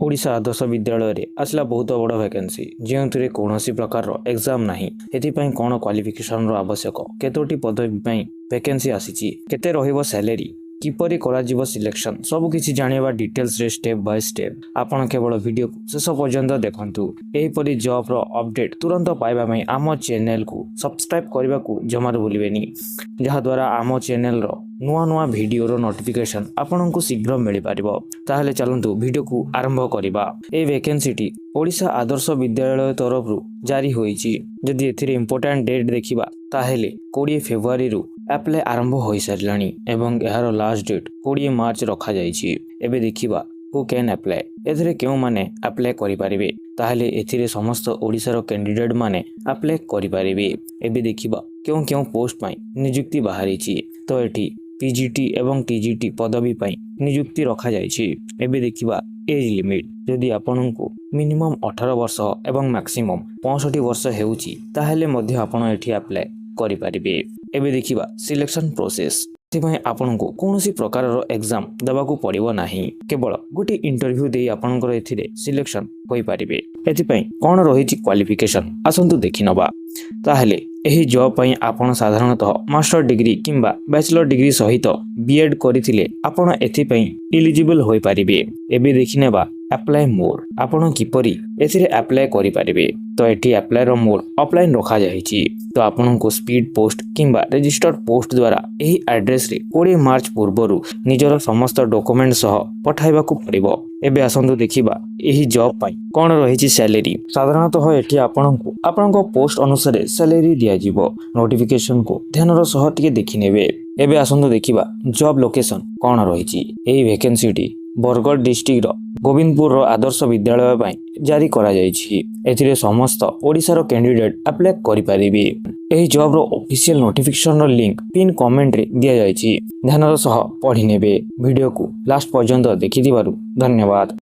ओडिशा आदर्श विद्यालय रे आसला बहुत बड़ वैकेंसी जो कौन प्रकार एग्जाम नहीं एथिपाई कौन क्वालिफिकेशन आवश्यक केतोटी पदवी वैकेंसी आसी केते रहिबो सैलरी किपरि करा जीवो सिलेक्शन सब किछि जानिबा डिटेल्स रे स्टेप बाय स्टेप आपण केवल वीडियो को शेष पर्यंत देखंतु एही परि जॉब रो अपडेट तुरंत पाइबा पई आम चैनल को सब्सक्राइब करबा को जमार भूलिबेनी जहा द्वारा आम चैनल रो नुआ नुआ वीडियो रो नोटिफिकेशन आपन को शीघ्र मिल पारिबो। ताहले चलंतु वीडियो को आरंभ करिबा। ए वैकेंसी टी ओडिशा आदर्श विद्यालय तरफ जारी होईची। जदि एथिरे इंपोर्टेंट डेट देखिबा ताहेले 20 फेब्रुआरी रु अप्लाई आरंभ होई सारलानी एवं एहार लास्ट डेट 20 मार्च रखा जाईची। एबे देखिबा हु कैन अप्लाई एथिरे केउ माने अप्लाई करि पारिबे ताहेले एथिरे समस्त ओडिसा रो कैंडिडेट माने अप्लाई करि पारिबे। एबे देखिबा केउ केउ पोस्ट पई नियुक्ति बाहरीची तो एठी पीजीटी एवं टीजीटी पदवी पई नियुक्ति रखा जाईची। एबे देखिबा एज लिमिट जदि आपनको मिनिमम 18 वर्ष एवं मैक्सिमम 65 वर्ष हेउची ताहेले मध्ये आपण एठी अप्लाई करि पारिबे। एबे देखिबा सिलेक्शन प्रोसेस एथिपाई आपनको कोनोसी प्रकार रो एग्जाम दबाकू पड़िबो नाही केवल गोटे इंटरव्यू देई आपनकर एथिरे सिलेक्शन होई पारिबे। एथिपाई कोन रहिची क्वालिफिकेशन आसंतु देखि नबा। ताहेले एही जॉब पई आपण साधारणतः मास्टर डिग्री किंबा बैचलर डिग्री सहित बीएड करिथिले आपण एथिपाई एलिजिबल होई पारिबे। एबे देखिनेबा अप्लाई मोड आपण किपरि एथिरे अप्लाई करि पारिबे तो एठी अप्लाई रो मोड ऑफलाइन रखा जाईची तो आपण को स्पीड पोस्ट किंबा रजिस्टर्ड पोस्ट द्वारा एही एड्रेस रे 20 मार्च पूर्वरु निजर समस्त डॉक्यूमेंट सह पठाइबा को पड़िबो। एबे आसंतु देखिबा एही जॉब पई कोन रहिची सैलरी साधारणतः एठी आपनको पोस्ट अनुसार सैलरी दिया जिवो। नोटिफिकेशन को ध्यान रो सह टिके देखिनेबे। एबे आसंतु देखिबा जॉब लोकेशन कोन रहिची। एही वैकेंसी टी बरगढ़ डिस्ट्रिक्ट रो गोविंदपुर रो आदर्श विद्यालय पई जारी करा जाईची। एथिरे समस्त ओडिसा रो कैंडिडेट अप्लाई करि पारिबे। एही जॉब रो ऑफिशियल नोटिफिकेशन रो लिंक पिन कमेंट रे दिया जाईची। ध्यान रो सह पढि नेबे। वीडियो को लास्ट पर्यंत देखि दिबारु धन्यवाद।